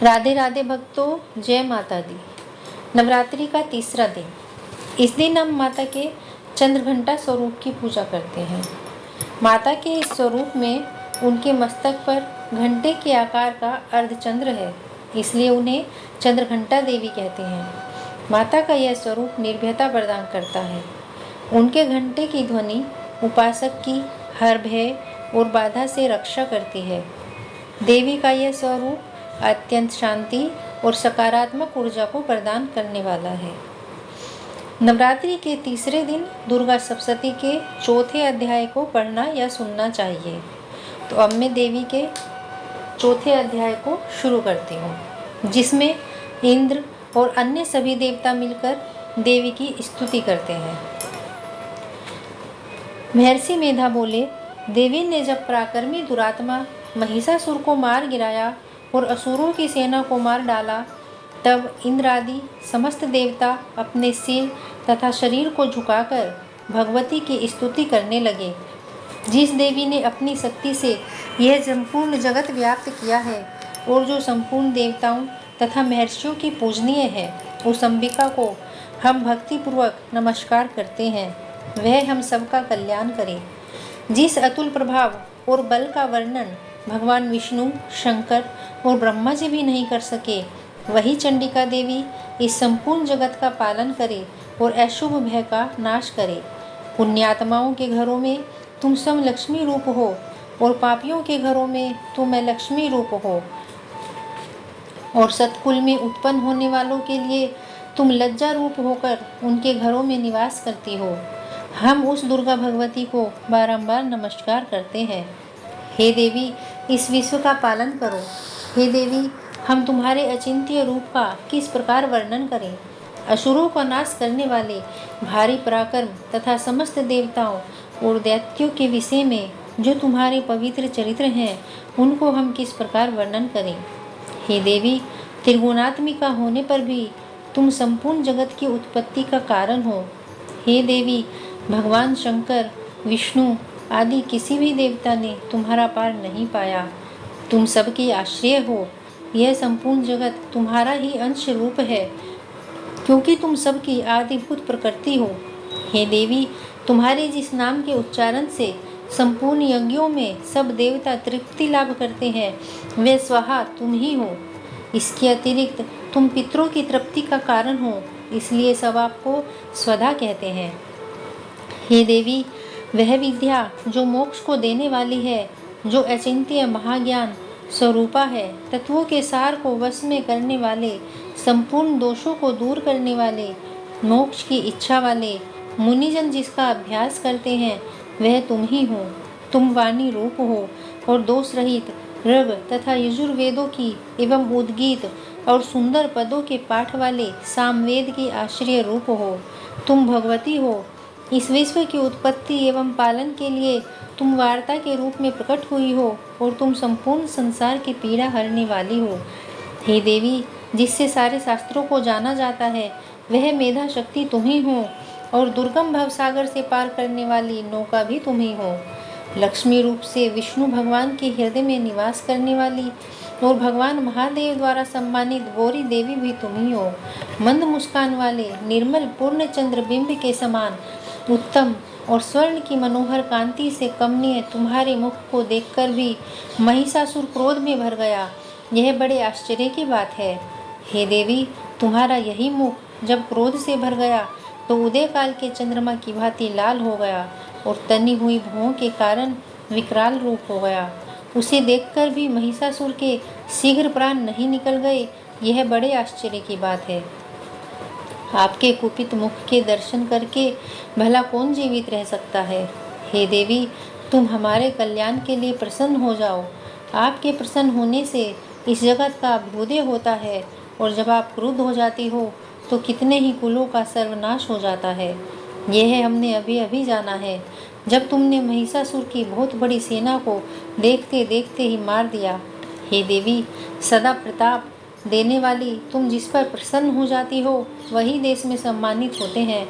राधे राधे भक्तों, जय माता दी। नवरात्रि का तीसरा दिन। इस दिन हम माता के चंद्रघंटा स्वरूप की पूजा करते हैं। माता के इस स्वरूप में उनके मस्तक पर घंटे के आकार का अर्धचंद्र है, इसलिए उन्हें चंद्रघंटा देवी कहते हैं। माता का यह स्वरूप निर्भयता प्रदान करता है। उनके घंटे की ध्वनि उपासक की हर भय और बाधा से रक्षा करती है। देवी का यह स्वरूप अत्यंत शांति और सकारात्मक ऊर्जा को प्रदान करने वाला है। नवरात्रि के तीसरे दिन दुर्गा सप्तशती के चौथे अध्याय को पढ़ना या सुनना चाहिए। तो अब मैं देवी के चौथे अध्याय को शुरू करती हूँ, जिसमें इंद्र और अन्य सभी देवता मिलकर देवी की स्तुति करते हैं। महर्षि मेधा बोले, देवी ने जब पराक्रमी दुरात्मा महिषासुर को मार गिराया और असुरों की सेना को मार डाला, तब इंद्र आदि समस्त देवता अपने सिर तथा शरीर को झुकाकर भगवती की स्तुति करने लगे। जिस देवी ने अपनी शक्ति से यह संपूर्ण जगत व्याप्त किया है और जो संपूर्ण देवताओं तथा महर्षियों की पूजनीय है, उस अंबिका को हम भक्तिपूर्वक नमस्कार करते हैं। वह हम सबका कल्याण करे। जिस अतुल प्रभाव और बल का वर्णन भगवान विष्णु, शंकर और ब्रह्मा जी भी नहीं कर सके, वही चंडिका देवी इस संपूर्ण जगत का पालन करे और अशुभ भय का नाश करे। पुण्यात्माओं के घरों में तुम सब लक्ष्मी रूप हो और पापियों के घरों में तुम लक्ष्मी रूप हो, और सतकुल में उत्पन्न होने वालों के लिए तुम लज्जा रूप होकर उनके घरों में निवास करती हो। हम उस दुर्गा भगवती को बारंबार नमस्कार करते हैं। हे देवी, इस विश्व का पालन करो। हे देवी, हम तुम्हारे अचिंत्य रूप का किस प्रकार वर्णन करें। असुरों का नाश करने वाले भारी पराक्रम तथा समस्त देवताओं और दैत्यों के विषय में जो तुम्हारे पवित्र चरित्र हैं, उनको हम किस प्रकार वर्णन करें। हे देवी, त्रिगुणात्मिका होने पर भी तुम संपूर्ण जगत की उत्पत्ति का कारण हो। हे देवी, भगवान शंकर, विष्णु आदि किसी भी देवता ने तुम्हारा पार नहीं पाया। तुम सबकी आश्रय हो। यह संपूर्ण जगत तुम्हारा ही अंश रूप है, क्योंकि तुम सबकी आदिभूत प्रकृति हो। हे देवी, तुम्हारे जिस नाम के उच्चारण से संपूर्ण यज्ञों में सब देवता तृप्ति लाभ करते हैं, वे स्वाहा तुम ही हो। इसके अतिरिक्त तुम पितरों की तृप्ति का कारण हो, इसलिए सब आपको स्वधा कहते हैं। हे देवी, वह विद्या जो मोक्ष को देने वाली है, जो अचिंत्य महाज्ञान स्वरूपा है, तत्वों के सार को वश में करने वाले, संपूर्ण दोषों को दूर करने वाले, मोक्ष की इच्छा वाले मुनिजन जिसका अभ्यास करते हैं, वह तुम ही हो। तुम वाणी रूप हो और दोष रहित ऋग तथा यजुर्वेदों की एवं उद्गीत और सुंदर पदों के पाठ वाले सामवेद की आश्रय रूप हो। तुम भगवती हो। इस विश्व की उत्पत्ति एवं पालन के लिए तुम वार्ता के रूप में प्रकट हुई हो और तुम संपूर्ण संसार की पीड़ा हरने वाली हो। हे देवी, जिससे सारे शास्त्रों को जाना जाता है, वह मेधा शक्ति तुम ही हो, और दुर्गम भवसागर से पार करने वाली नौका भी तुम ही हो। लक्ष्मी रूप से विष्णु भगवान के हृदय में निवास करने वाली और भगवान महादेव द्वारा सम्मानित गौरी देवी भी तुम ही हो। मंद मुस्कान वाले निर्मल पूर्ण चंद्र बिंब के समान उत्तम और स्वर्ण की मनोहर कांति से कमनीय तुम्हारे मुख को देखकर भी महिषासुर क्रोध में भर गया। यह बड़े आश्चर्य की बात है। हे देवी, तुम्हारा यही मुख जब क्रोध से भर गया तो उदय काल के चंद्रमा की भांति लाल हो गया और तनी हुई भुवों के कारण विकराल रूप हो गया। उसे देखकर भी महिषासुर के शीघ्र प्राण नहीं निकल गए। यह बड़े आश्चर्य की बात है। आपके कुपित मुख के दर्शन करके भला कौन जीवित रह सकता है। हे देवी, तुम हमारे कल्याण के लिए प्रसन्न हो जाओ। आपके प्रसन्न होने से इस जगत का अभ्युदय होता है, और जब आप क्रुद्ध हो जाती हो तो कितने ही कुलों का सर्वनाश हो जाता है। यह हमने अभी अभी जाना है, जब तुमने महिषासुर की बहुत बड़ी सेना को देखते देखते ही मार दिया। हे देवी, सदा प्रताप देने वाली तुम जिस पर प्रसन्न हो जाती हो, वही देश में सम्मानित होते हैं।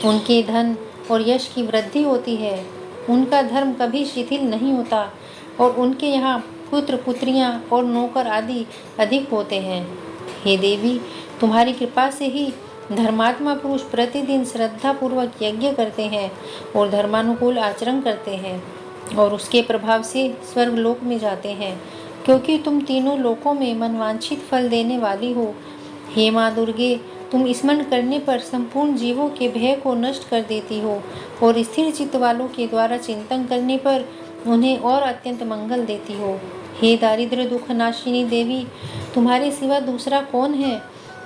उनके धन और यश की वृद्धि होती है। उनका धर्म कभी शिथिल नहीं होता और उनके यहाँ पुत्र पुत्रियां और नौकर आदि अधिक होते हैं। हे देवी, तुम्हारी कृपा से ही धर्मात्मा पुरुष प्रतिदिन श्रद्धापूर्वक यज्ञ करते हैं और धर्मानुकूल आचरण करते हैं और उसके प्रभाव से स्वर्गलोक में जाते हैं, क्योंकि तुम तीनों लोकों में मनवांछित फल देने वाली हो। हे माँ दुर्गे, तुम स्मरण करने पर संपूर्ण जीवों के भय को नष्ट कर देती हो और स्थिर चित्त वालों के द्वारा चिंतन करने पर उन्हें और अत्यंत मंगल देती हो। हे दारिद्र्य दुख नाशिनी देवी, तुम्हारे सिवा दूसरा कौन है?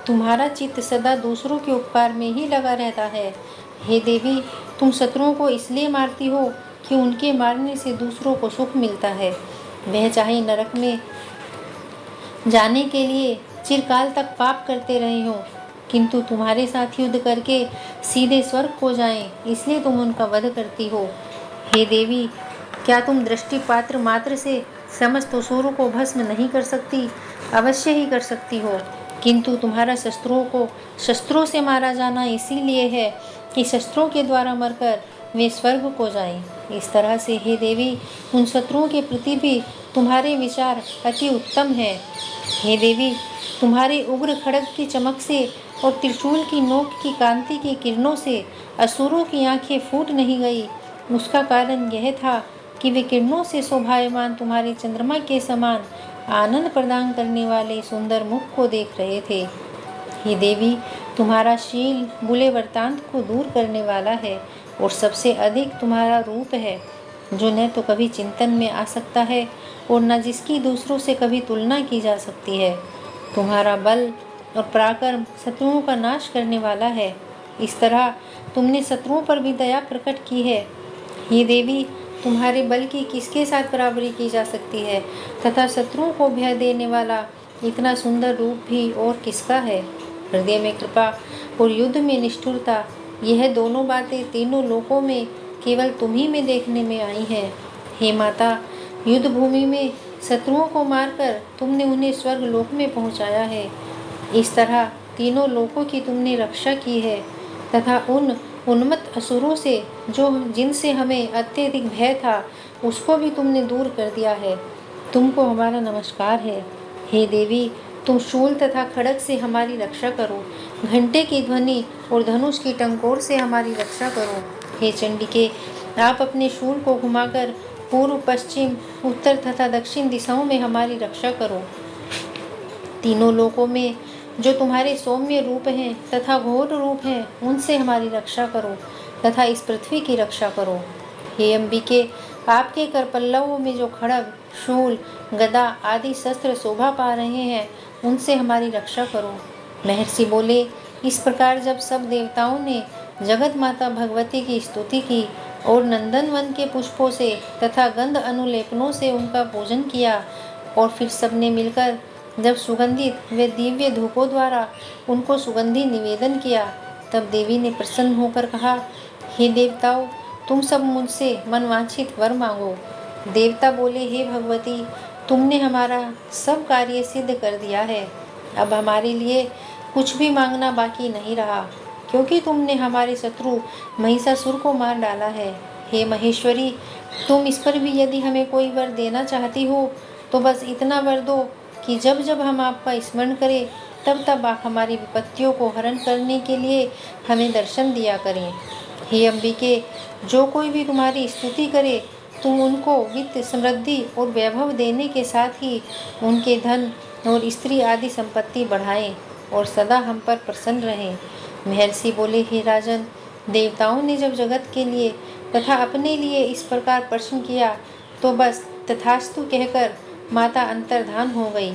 तुम्हारा चित्त सदा दूसरों के उपकार में ही लगा रहता है। हे देवी, तुम शत्रुओं को इसलिए मारती हो कि उनके मारने से दूसरों को सुख मिलता है। वह चाहे नरक में जाने के लिए चिरकाल तक पाप करते रहे हों, किंतु तुम्हारे साथ युद्ध करके सीधे स्वर्ग को जाएं, इसलिए तुम उनका वध करती हो। हे देवी, क्या तुम दृष्टिपात्र मात्र से समस्त असुरों को भस्म नहीं कर सकती? अवश्य ही कर सकती हो, किंतु तुम्हारा शस्त्रों से मारा जाना इसीलिए है कि शस्त्रों के द्वारा मरकर वे स्वर्ग को जाएं। इस तरह से हे देवी, उन शत्रुओं के प्रति भी तुम्हारे विचार अति उत्तम है। हे देवी, तुम्हारे उग्र खड्ग की चमक से और त्रिशूल की नोक की कांति की किरणों से असुरों की आंखें फूट नहीं गई। उसका कारण यह था कि वे किरणों से शोभायमान तुम्हारे चंद्रमा के समान आनंद प्रदान करने वाले सुंदर मुख को देख रहे थे। हे देवी, तुम्हारा शील बुरे वृत्तांत को दूर करने वाला है और सबसे अधिक तुम्हारा रूप है, जो न तो कभी चिंतन में आ सकता है और न जिसकी दूसरों से कभी तुलना की जा सकती है। तुम्हारा बल और पराक्रम शत्रुओं का नाश करने वाला है। इस तरह तुमने शत्रुओं पर भी दया प्रकट की है। हे देवी, तुम्हारे बल की किसके साथ बराबरी की जा सकती है तथा शत्रुओं को भय देने वाला इतना सुंदर रूप भी और किसका है? हृदय में कृपा और युद्ध में निष्ठुरता, यह दोनों बातें तीनों लोकों में केवल तुम्ही में देखने में आई हैं। हे माता, युद्ध भूमि में शत्रुओं को मारकर तुमने उन्हें स्वर्ग लोक में पहुंचाया है। इस तरह तीनों लोकों की तुमने रक्षा की है तथा उन उन्मत्त असुरों से जिनसे हमें अत्यधिक भय था, उसको भी तुमने दूर कर दिया है। तुमको हमारा नमस्कार है। हे देवी, तुम शूल तथा खड्ग से हमारी रक्षा करो, घंटे की ध्वनि और धनुष की टंकोर से हमारी रक्षा करो। हे चंडिके, आप अपने शूल को घुमाकर पूर्व पश्चिम उत्तर तथा दक्षिण दिशाओं में हमारी रक्षा करो। तीनों लोकों में जो तुम्हारे सौम्य रूप हैं तथा घोर रूप हैं, उनसे हमारी रक्षा करो तथा इस पृथ्वी की रक्षा करो। हे अंबिके, आपके कर पल्लवों में जो खड्ग शूल गदा आदि शस्त्र शोभा पा रहे हैं, उनसे हमारी रक्षा करो। महर्षि बोले, इस प्रकार जब सब देवताओं ने जगत माता भगवती की स्तुति की और नंदनवन के पुष्पों से तथा गंध अनुलेपनों से उनका पूजन किया और फिर सबने मिलकर जब सुगंधित वे दिव्य धूपों द्वारा उनको सुगंधी निवेदन किया, तब देवी ने प्रसन्न होकर कहा, हे देवताओं, तुम सब मुझसे मनवांछित वर मांगो। देवता बोले, हे भगवती, तुमने हमारा सब कार्य सिद्ध कर दिया है। अब हमारे लिए कुछ भी मांगना बाकी नहीं रहा, क्योंकि तुमने हमारे शत्रु महिषासुर को मार डाला है। हे महेश्वरी, तुम इस पर भी यदि हमें कोई वर देना चाहती हो तो बस इतना वर दो कि जब जब हम आपका स्मरण करें तब तब आप हमारी विपत्तियों को हरण करने के लिए हमें दर्शन दिया करें। हे अंबिके, जो कोई भी तुम्हारी स्तुति करे, तुम उनको वित्त समृद्धि और वैभव देने के साथ ही उनके धन और स्त्री आदि संपत्ति बढ़ाएं और सदा हम पर प्रसन्न रहें। महर्षि बोले, हे राजन, देवताओं ने जब जगत के लिए तथा अपने लिए इस प्रकार प्रश्न किया तो बस तथास्तु कहकर माता अंतर्धान हो गई।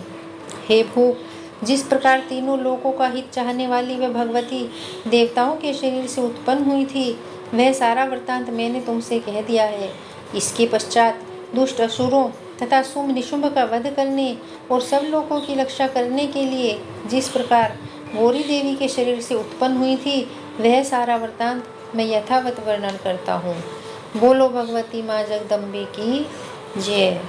हे भूप, जिस प्रकार तीनों लोकों का हित चाहने वाली वह भगवती देवताओं के शरीर से उत्पन्न हुई थी, वह सारा वृत्तांत मैंने तुमसे कह दिया है। इसके पश्चात दुष्ट असुरों तथा शुंभ निशुंभ का वध करने और सब लोगों की रक्षा करने के लिए जिस प्रकार गौरी देवी के शरीर से उत्पन्न हुई थी, वह सारा वृत्तांत मैं यथावत वर्णन करता हूँ। बोलो भगवती माँ जगदम्बे की जय।